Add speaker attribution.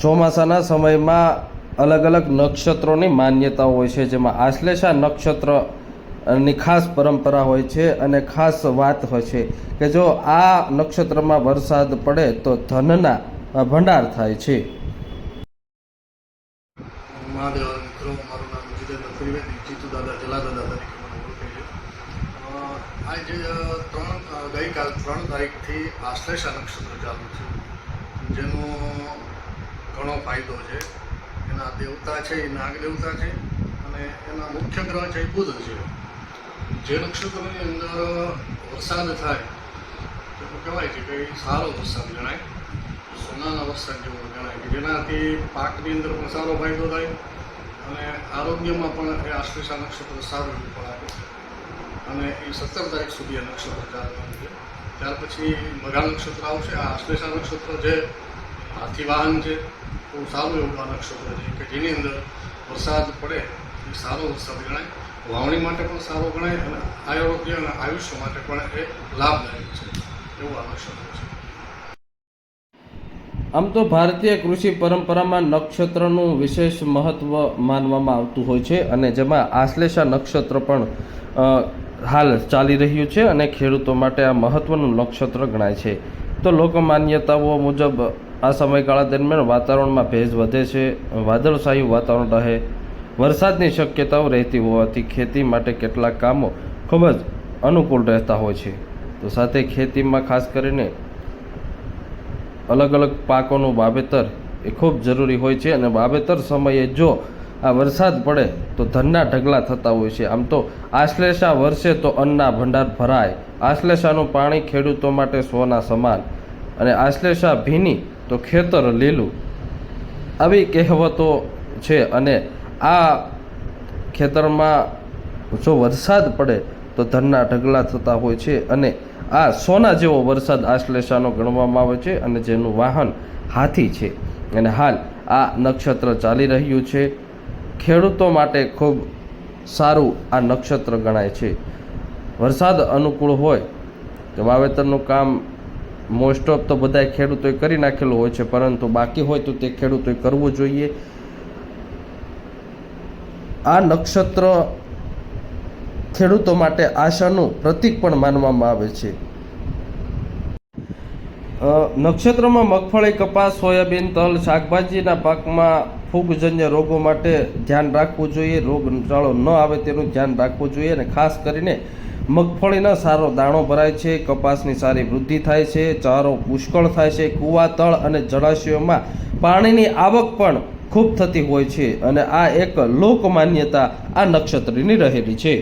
Speaker 1: ચોમાસાના સમયમાં અલગ અલગ નક્ષત્રોની માન્યતાઓ હોય છે, જેમાં આશ્લેષા નક્ષત્રની ખાસ પરંપરા હોય છે અને ખાસ વાત હોય છે કે જો આ નક્ષત્રમાં વરસાદ પડે તો ધનના ભંડાર થાય છે.
Speaker 2: મહાદેવ મિત્રો, મારું નામ જીતેન્દ્ર ત્રિવેદી, જીતુ દાદા જલાદાદા તરીકે મને ઓળખે છે. આજે ગઈકાલ 3 તારીખથી આશ્લેષા નક્ષત્ર ચાલુ છે, જેનો ઘણો ફાયદો છે. એના દેવતા છે એ નાગ દેવતા છે અને એના મુખ્ય ગ્રહ છે એ બુધ છે. જે નક્ષત્રની અંદર વરસાદ થાય તો કહેવાય છે કે સારો વરસાદ ગણાય, સોનાના વરસાદ જેવો ગણાય, કે જેનાથી પાકની અંદર પણ સારો ફાયદો થાય અને આરોગ્યમાં પણ એ આશ્લેષા નક્ષત્ર સારું એવું ફળ આપે છે. અને એ 17 તારીખ સુધી આ નક્ષત્ર ચાલવાનું છે. ત્યાર પછી મઘા નક્ષત્ર આવશે. આ આશ્લેષા નક્ષત્ર જે હાથી વાહન છે, બહુ સારું એવું આ નક્ષત્ર છે કે જેની અંદર વરસાદ પડે એ સારો વરસાદ ગણાય, વાવણી માટે પણ સારો ગણાય અને આરોગ્ય અને આયુષ્ય માટે પણ એ લાભદાયક છે, એવું આ નક્ષત્ર છે.
Speaker 1: આમ તો ભારતીય કૃષિ પરંપરામાં નક્ષત્રનું વિશેષ મહત્વ માનવામાં આવતું હોય છે અને જેમાં આશ્લેષા નક્ષત્ર પણ હાલ ચાલી રહ્યું છે અને ખેડૂતો માટે આ મહત્વનું નક્ષત્ર ગણાય છે. તો લોક માન્યતાઓ મુજબ આ સમયગાળા દરમિયાન વાતાવરણમાં ભેજ વધે છે, વાદળછાયું વાતાવરણ રહે, વરસાદની શક્યતાઓ રહેતી હોવાથી ખેતી માટે કેટલાક કામો ખૂબ જ અનુકૂળ રહેતા હોય છે. તો સાથે ખેતીમાં ખાસ કરીને અલગ અલગ પાકોનું વાવેતર એ ખૂબ જરૂરી હોય છે અને વાવેતર સમયે જો આ વરસાદ પડે તો ધનના ઢગલા થતા હોય છે. આમ તો આશ્લેષા વર્ષે તો અન્નના ભંડાર ભરાય, આશ્લેષાનું પાણી ખેડૂતો માટે સોના સમાન અને આશ્લેષા ભીની તો ખેતર લીલું, આવી કહેવતો છે. અને આ ખેતરમાં જો વરસાદ પડે તો ધનના ઢગલા થતા હોય છે અને આ સોના જેવો વરસાદ આશ્લેષાનો ગણવામાં આવે છે અને જેનું વાહન હાથી છે. અને હાલ આ નક્ષત્ર ચાલી રહ્યું છે, ખેડૂતો માટે ખૂબ સારું આ નક્ષત્ર ગણાય છે. વરસાદ અનુકૂળ હોય તો વાવેતરનું કામ મોસ્ટ ઓફ તો બધા ખેડૂતોએ કરી નાખેલું હોય છે, પરંતુ બાકી હોય તો તે ખેડૂતોએ કરવું જોઈએ. આ નક્ષત્ર ખેડૂતો માટે આશાનું પ્રતીક પણ માનવામાં આવે છે. નક્ષત્રમાં મગફળી, કપાસ, સોયાબીન, તલ, શાકભાજીના પાકમાં ફૂગજન્ય રોગો માટે ધ્યાન રાખવું જોઈએ. રોગચાળો ન આવે તેનું ધ્યાન રાખવું જોઈએ અને ખાસ કરીને મગફળીનો સારો દાણો ભરાય છે, કપાસની સારી વૃદ્ધિ થાય છે, ચારો પુષ્કળ થાય છે, કૂવા, તળ અને જળાશયોમાં પાણીની આવક પણ ખૂબ થતી હોય છે અને આ એક લોક માન્યતા આ નક્ષત્રની રહેલી છે.